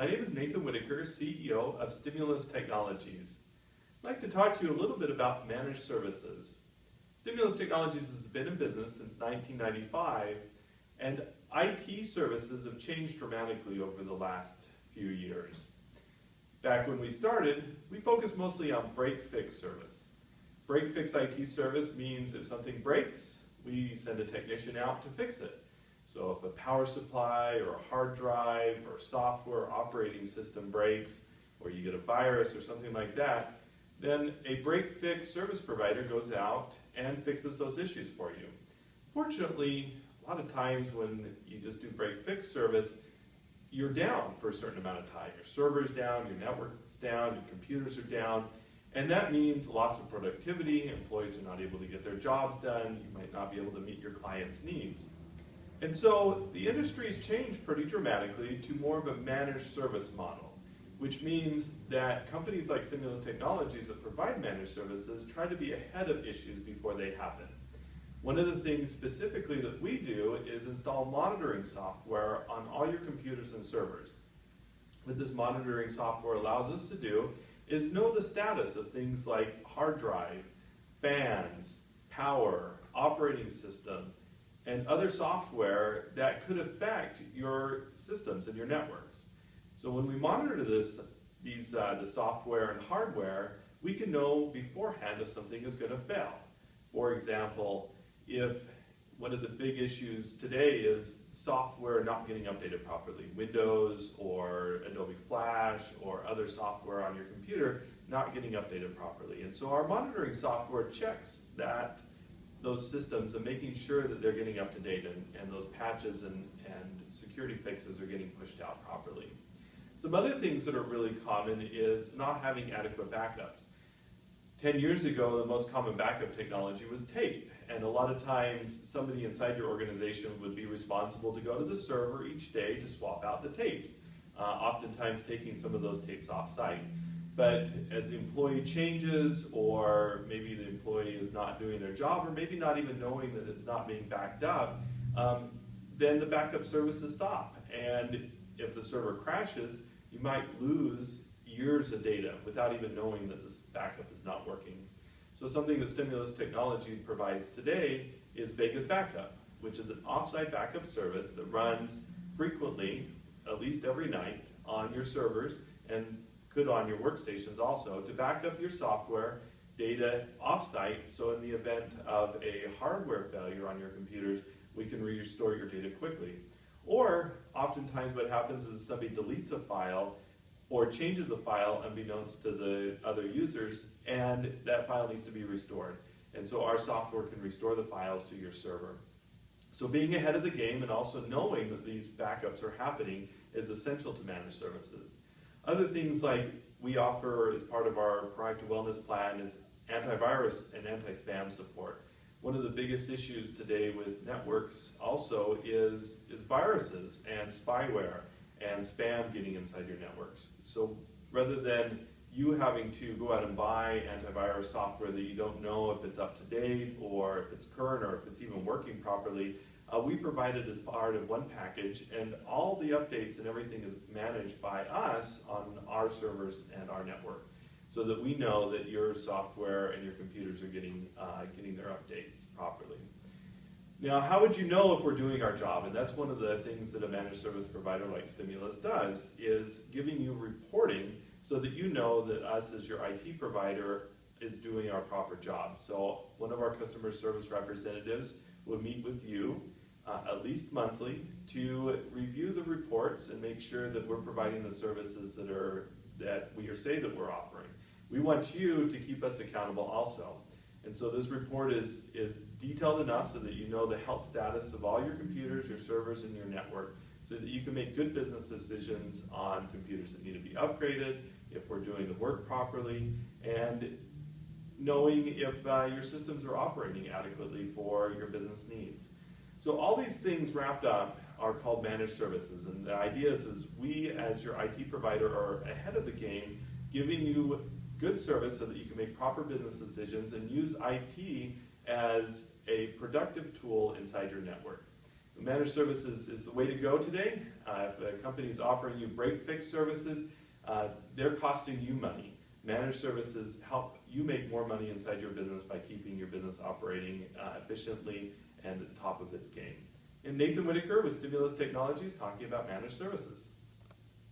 My name is Nathan Whitaker, CEO of Stimulus Technologies. I'd like to talk to you a little bit about managed services. Stimulus Technologies has been in business since 1995, and IT services have changed dramatically over the last few years. Back when we started, we focused mostly on break-fix service. Break-fix IT service means if something breaks, we send a technician out to fix it. So if a power supply or a hard drive or software operating system breaks, or you get a virus or something like that, then a break-fix service provider goes out and fixes those issues for you. Fortunately, a lot of times when you just do break-fix service, you're down for a certain amount of time. Your server's down, your network's down, your computers are down, and that means loss of productivity. Employees are not able to get their jobs done. You might not be able to meet your clients' needs. And so the industry's changed pretty dramatically to more of a managed service model, which means that companies like Stimulus Technologies that provide managed services try to be ahead of issues before they happen. One of the things specifically that we do is install monitoring software on all your computers and servers. What this monitoring software allows us to do is know the status of things like hard drive, fans, power, operating system, and other software that could affect your systems and your networks. So when we monitor the software and hardware, we can know beforehand if something is going to fail. For example, if one of the big issues today is software not getting updated properly, Windows or Adobe Flash or other software on your computer not getting updated properly. And so our monitoring software checks those systems and making sure that they're getting up to date and those patches and security fixes are getting pushed out properly. Some other things that are really common is not having adequate backups. 10 years ago, the most common backup technology was tape, and a lot of times somebody inside your organization would be responsible to go to the server each day to swap out the tapes, oftentimes taking some of those tapes off-site. But as the employee changes, or maybe the employee is not doing their job, or maybe not even knowing that it's not being backed up, then the backup services stop. And if the server crashes, you might lose years of data without even knowing that this backup is not working. So something that Stimulus Technology provides today is Vegas Backup, which is an off-site backup service that runs frequently, at least every night, on your servers and could on your workstations also, to back up your software data off-site, so in the event of a hardware failure on your computers, we can restore your data quickly. Or oftentimes what happens is somebody deletes a file or changes a file unbeknownst to the other users, and that file needs to be restored. And so our software can restore the files to your server. So being ahead of the game and also knowing that these backups are happening is essential to managed services. Other things like we offer as part of our proactive wellness plan is antivirus and anti-spam support. One of the biggest issues today with networks also is viruses and spyware and spam getting inside your networks. So rather than you having to go out and buy antivirus software that you don't know if it's up to date or if it's current or if it's even working properly, we provide it as part of one package, and all the updates and everything is managed by us on our servers and our network, so that we know that your software and your computers are getting their updates properly. Now, how would you know if we're doing our job? And that's one of the things that a managed service provider like Stimulus does, is giving you reporting so that you know that us as your IT provider is doing our proper job. So one of our customer service representatives will meet with you at least monthly to review the reports and make sure that we're providing the services that we say that we're offering. We want you to keep us accountable also. And so this report is detailed enough so that you know the health status of all your computers, your servers, and your network, so that you can make good business decisions on computers that need to be upgraded, if we're doing the work properly, and knowing if your systems are operating adequately for your business needs. So all these things wrapped up are called managed services, and the idea is we as your IT provider are ahead of the game, giving you good service so that you can make proper business decisions and use IT as a productive tool inside your network. Managed services is the way to go today. If a company is offering you break-fix services, they're costing you money. Managed services help you make more money inside your business by keeping your business operating efficiently and at the top of its game. And Nathan Whitaker with Stimulus Technologies talking about managed services.